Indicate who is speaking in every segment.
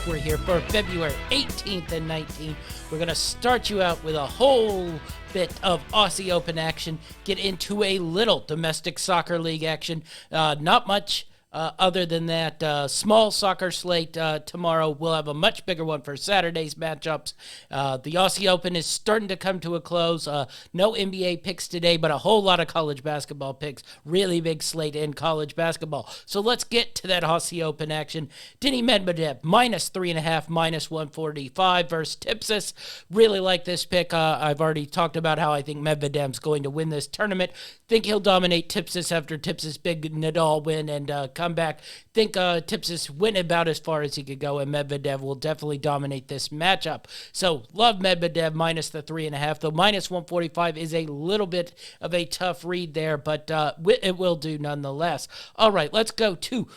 Speaker 1: We're here for February 18th and 19th. We're going to start you out with a whole bit of Aussie Open action, get into a little domestic soccer league action. Not much other than that. Small soccer slate tomorrow. We'll have a much bigger one for Saturday's matchups. The Aussie Open is starting to come to a close. No NBA picks today, but a whole lot of college basketball picks. Really big slate in college basketball. So let's get to that Aussie Open action. Denny Medvedev, -3.5, -145 versus Tipsis. Really like this pick. I've already talked about how I think Medvedev's going to win this tournament. Think he'll dominate Tipsis after Tipsis' big Nadal win and come back. Think Tipsis went about as far as he could go, and Medvedev will definitely dominate this matchup. So love Medvedev minus the 3.5, though -145 is a little bit of a tough read there, but it will do nonetheless. All right, let's go to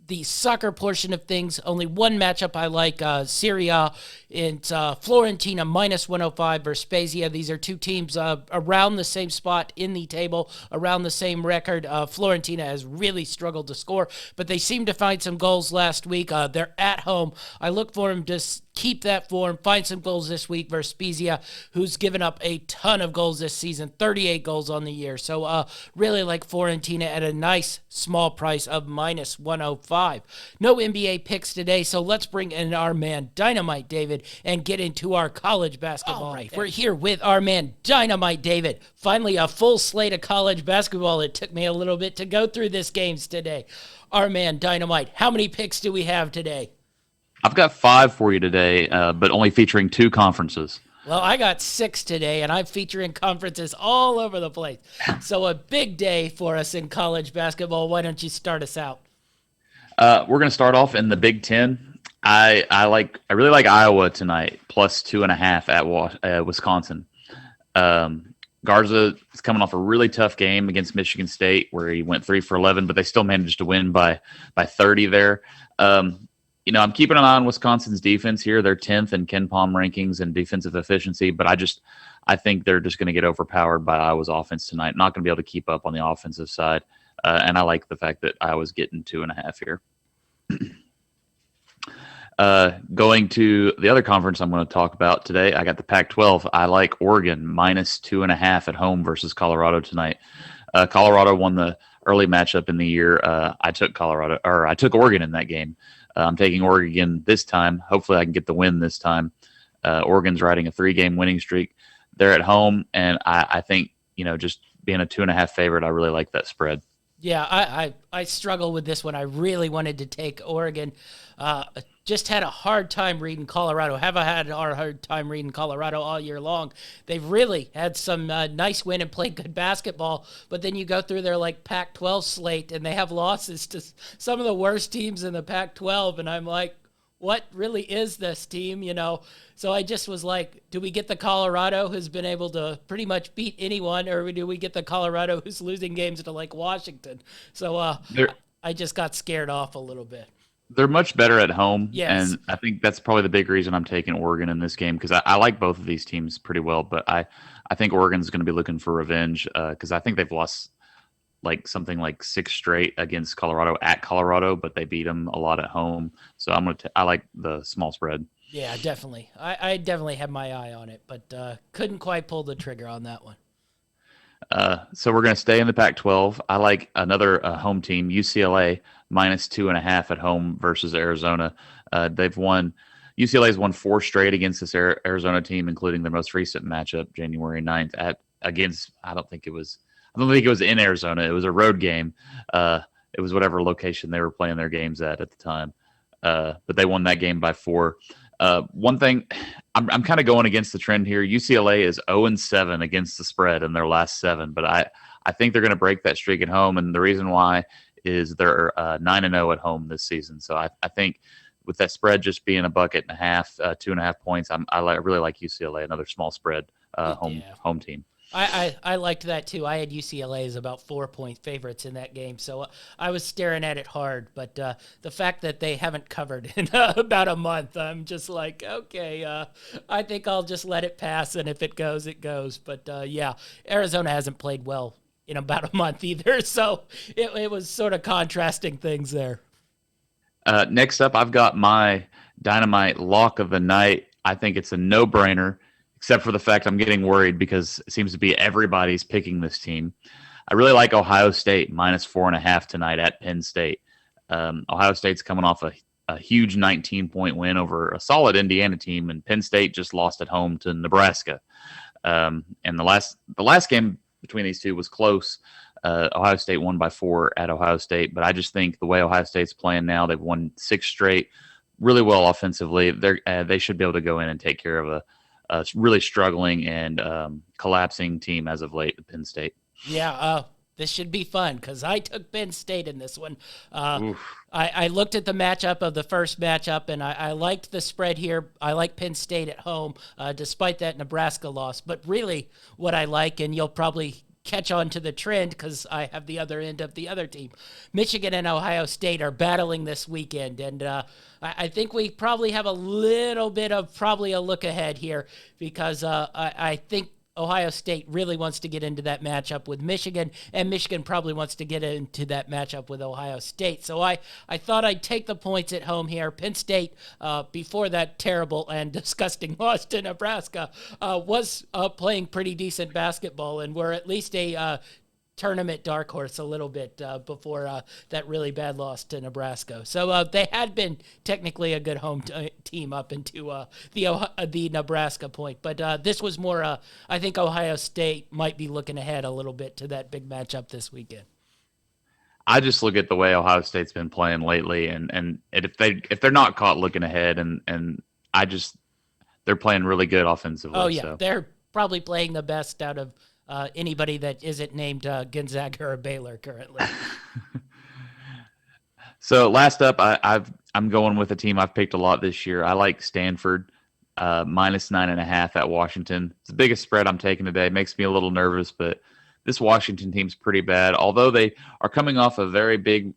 Speaker 1: the soccer portion of things. Only one matchup I like, Serie A. It's Fiorentina -105 versus Spezia. These are two teams around the same spot in the table, around the same record. Fiorentina has really struggled to score, but they seem to find some goals last week. They're at home. I look for them to keep that form, find some goals this week versus Spezia, who's given up a ton of goals this season, 38 goals on the year. So really like Fiorentina at a nice small price of -105. No NBA picks today, so let's bring in our man Dynamite David and get into our college basketball. All right, we're here with our man Dynamite David. Finally, a full slate of college basketball. It took me a little bit to go through this games today. Our man Dynamite, how many picks do we have today?
Speaker 2: I've got 5 for you today, but only featuring 2 conferences.
Speaker 1: Well, I got 6 today, and I'm featuring conferences all over the place. So a big day for us in college basketball. Why don't you start us out?
Speaker 2: We're going to start off in the Big Ten. I really like Iowa tonight, +2.5 at Wisconsin. Garza is coming off a really tough game against Michigan State, where he went 3 for 11, but they still managed to win by 30 there. I'm keeping an eye on Wisconsin's defense here. They're 10th in KenPom rankings and defensive efficiency, but I think they're just going to get overpowered by Iowa's offense tonight. Not going to be able to keep up on the offensive side, and I like the fact that Iowa's getting 2.5 here. Going to the other conference I'm going to talk about today, I got the Pac-12. I like Oregon -2.5 at home versus Colorado tonight. Colorado won the early matchup in the year. I took Oregon in that game. I'm taking Oregon this time. Hopefully I can get the win this time. Oregon's riding a 3-game winning streak. They're at home, and I think, just being a 2.5 favorite, I really like that spread.
Speaker 1: Yeah, I struggle with this one. I really wanted to take Oregon. Just had a hard time reading Colorado. Have I had a hard time reading Colorado all year long? They've really had some nice win and played good basketball, but then you go through their Pac-12 slate, and they have losses to some of the worst teams in the Pac-12, and I'm like, what really is this team, So I just was like, do we get the Colorado who's been able to pretty much beat anyone, or do we get the Colorado who's losing games to Washington? So I just got scared off a little bit.
Speaker 2: They're much better at home,
Speaker 1: yes.
Speaker 2: And I think that's probably the big reason I'm taking Oregon in this game, because I like both of these teams pretty well, but I think Oregon's going to be looking for revenge because I think they've lost something like 6 straight against Colorado at Colorado, but they beat them a lot at home. So I like the small spread.
Speaker 1: Yeah, definitely. I definitely had my eye on it, but couldn't quite pull the trigger on that one.
Speaker 2: So we're going to stay in the Pac-12. I like another home team, UCLA, -2.5 at home versus Arizona. UCLA's won 4 straight against this Arizona team, including their most recent matchup, January 9th, against, I don't think it was in Arizona. It was a road game. It was whatever location they were playing their games at the time. But they won that game by 4. One thing, I'm kind of going against the trend here. UCLA is 0-7 against the spread in their last 7, but I think they're going to break that streak at home, and the reason why is they're 9-0 at home this season. So I think with that spread just being a bucket and a half, 2.5 points, I really like UCLA, another small spread home team.
Speaker 1: I liked that too. I had UCLA as about 4-point favorites in that game, so I was staring at it hard. But the fact that they haven't covered in about a month, I'm just like, okay, I think I'll just let it pass, and if it goes, it goes. But yeah, Arizona hasn't played well in about a month either, so it was sort of contrasting things there.
Speaker 2: Next up, I've got my Dynamite lock of the night. I think it's a no-brainer, except for the fact I'm getting worried because it seems to be everybody's picking this team. I really like Ohio State -4.5 tonight at Penn State. Ohio State's coming off a huge 19-point win over a solid Indiana team, and Penn State just lost at home to Nebraska. And the last game between these two was close. Ohio State won by 4 at Ohio State, but I just think the way Ohio State's playing now, they've won 6 straight, really well offensively. They should be able to go in and take care of a really struggling and collapsing team as of late, Penn State.
Speaker 1: Yeah, this should be fun because I took Penn State in this one. I looked at the matchup of the first matchup, and I liked the spread here. I like Penn State at home, despite that Nebraska loss. But really what I like, and you'll probably catch on to the trend because I have the other end of the other team. Michigan and Ohio State are battling this weekend, and I think we probably have a little bit of probably a look ahead here because I think Ohio State really wants to get into that matchup with Michigan, and Michigan probably wants to get into that matchup with Ohio State. So I thought I'd take the points at home here. Penn State, before that terrible and disgusting loss to Nebraska, was playing pretty decent basketball and were at least a tournament dark horse a little bit before that really bad loss to Nebraska. So they had been technically a good home team up into the Nebraska point. But this was more, I think Ohio State might be looking ahead a little bit to that big matchup this weekend.
Speaker 2: I just look at the way Ohio State's been playing lately, and if they're not caught looking ahead, and they're playing really good offensively.
Speaker 1: Oh yeah,
Speaker 2: so.
Speaker 1: They're probably playing the best out of anybody that isn't named Gonzaga or Baylor currently.
Speaker 2: So last up, I'm going with a team I've picked a lot this year. I like Stanford -9.5 at Washington. It's the biggest spread I'm taking today. It makes me a little nervous, but this Washington team's pretty bad. Although they are coming off a very big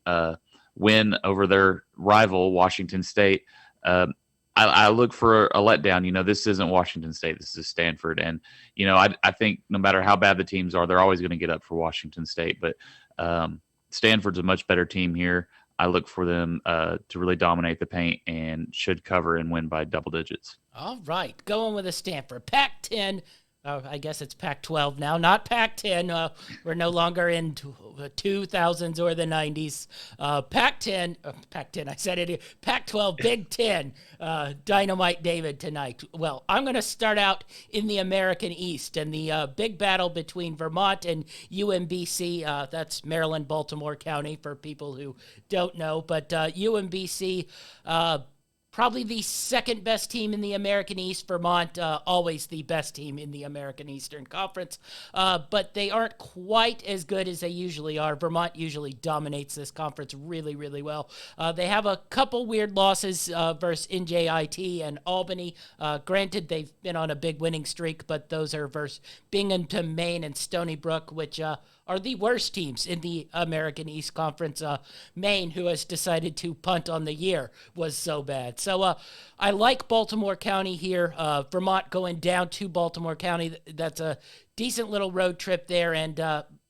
Speaker 2: win over their rival, Washington State, I look for a letdown. This isn't Washington State. This is Stanford. And, I think no matter how bad the teams are, they're always going to get up for Washington State. But Stanford's a much better team here. I look for them to really dominate the paint and should cover and win by double digits.
Speaker 1: All right. Going with a Stanford. Pac-10. I guess it's Pac-12 now, not Pac-10. We're no longer in 2000s or the 90s. Pac-10, I said it, Pac-12, Big Ten, Dynamite David tonight. Well, I'm going to start out in the American East and the big battle between Vermont and UMBC. That's Maryland, Baltimore County for people who don't know. But UMBC, probably the second best team in the American East. Vermont, always the best team in the American Eastern Conference. But they aren't quite as good as they usually are. Vermont usually dominates this conference really, really well. They have a couple weird losses versus NJIT and Albany. Granted, they've been on a big winning streak, but those are versus Binghamton, Maine, and Stony Brook, which are the worst teams in the American East Conference. Maine, who has decided to punt on the year, was so bad. So I like Baltimore County here. Vermont going down to Baltimore County. That's a decent little road trip there, and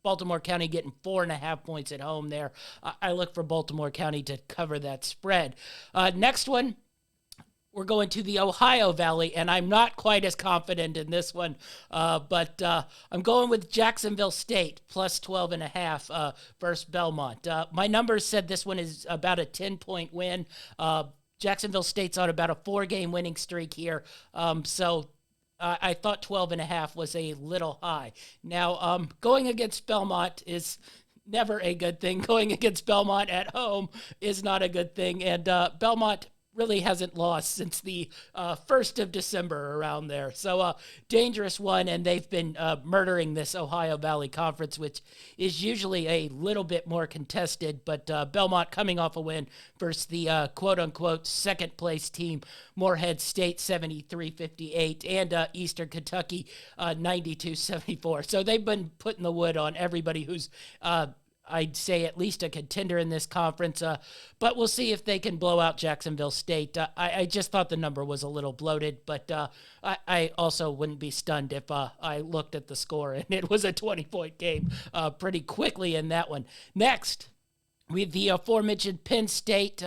Speaker 1: Baltimore County getting 4.5 points at home there. I look for Baltimore County to cover that spread. Next one, we're going to the Ohio Valley, and I'm not quite as confident in this one, but I'm going with Jacksonville State, plus 12.5 versus Belmont. My numbers said this one is about a 10-point win. Jacksonville State's on about a 4-game winning streak here, so I thought 12.5 was a little high. Now, going against Belmont is never a good thing. Going against Belmont at home is not a good thing, and Belmont really hasn't lost since the 1st of December around there. So dangerous one, and they've been murdering this Ohio Valley Conference, which is usually a little bit more contested, but Belmont coming off a win versus the quote-unquote second-place team, Morehead State 73-58, and Eastern Kentucky 92-74. So they've been putting the wood on everybody who's I'd say at least a contender in this conference, but we'll see if they can blow out Jacksonville State. I just thought the number was a little bloated, but I also wouldn't be stunned if I looked at the score and it was a 20-point game pretty quickly in that one. Next, we have the aforementioned Penn State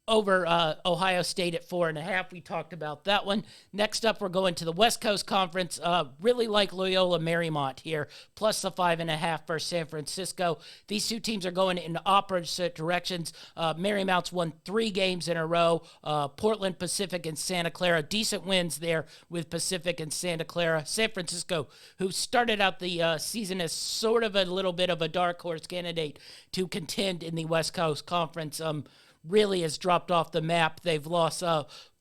Speaker 1: over Ohio State at 4.5. We talked about that one. Next up, we're going to the West Coast Conference. Really like Loyola Marymount here, plus the 5.5 for San Francisco. These two teams are going in opposite directions. Marymount's won 3 games in a row. Portland, Pacific, and Santa Clara. Decent wins there with Pacific and Santa Clara. San Francisco, who started out the season as sort of a little bit of a dark horse candidate to contend in the West Coast Conference, really has dropped off the map. They've lost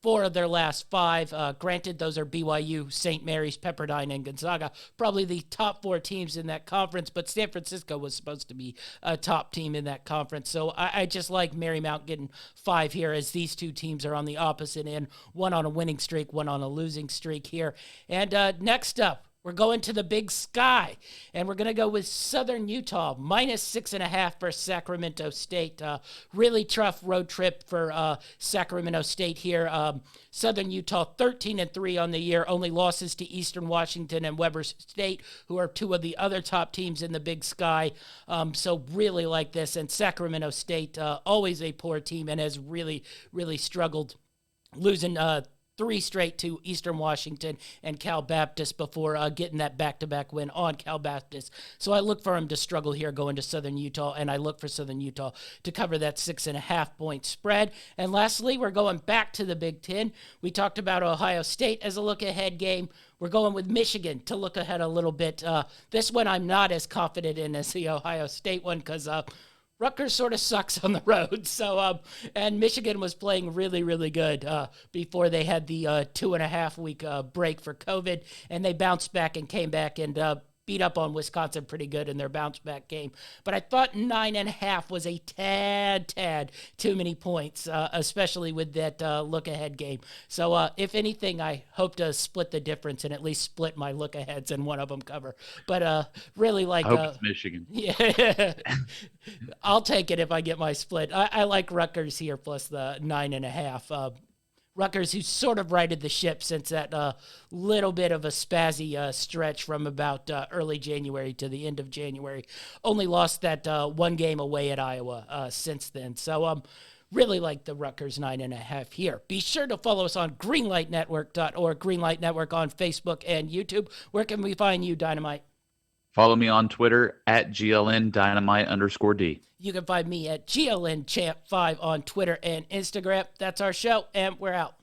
Speaker 1: 4 of their last 5. Granted, those are BYU, St. Mary's, Pepperdine, and Gonzaga. Probably the top 4 teams in that conference, but San Francisco was supposed to be a top team in that conference. So I just like Marymount getting 5 here, as these two teams are on the opposite end. One on a winning streak, one on a losing streak here. And next up, we're going to the Big Sky, and we're going to go with Southern Utah, minus 6.5 for Sacramento State. Really tough road trip for Sacramento State here. Southern Utah, 13-3 on the year, only losses to Eastern Washington and Weber State, who are 2 of the other top teams in the Big Sky. So really like this, and Sacramento State, always a poor team and has really, really struggled, losing 3 straight to Eastern Washington and Cal Baptist before getting that back-to-back win on Cal Baptist. So I look for him to struggle here going to Southern Utah, and I look for Southern Utah to cover that 6.5-point spread. And lastly, we're going back to the Big Ten. We talked about Ohio State as a look-ahead game. We're going with Michigan to look ahead a little bit. This one I'm not as confident in as the Ohio State one, because Rutgers sort of sucks on the road. So, and Michigan was playing really, really good before they had the 2.5-week break for COVID, and they bounced back and came back and beat up on Wisconsin pretty good in their bounce back game. But I thought 9.5 was a tad too many points, especially with that look ahead game. So if anything, I hope to split the difference and at least split my look aheads and one of them cover. But really like,
Speaker 2: I hope it's Michigan.
Speaker 1: Yeah, I'll take it if I get my split. I like Rutgers here plus the 9.5. Rutgers, who sort of righted the ship since that little bit of a spazzy stretch from about early January to the end of January, only lost that 1 game away at Iowa since then. So really like the Rutgers 9.5 here. Be sure to follow us on greenlightnetwork.org, Greenlight Network on Facebook and YouTube. Where can we find you, Dynamite?
Speaker 2: Follow me on Twitter at GLN_D.
Speaker 1: You can find me at GLNChamp5 on Twitter and Instagram. That's our show, and we're out.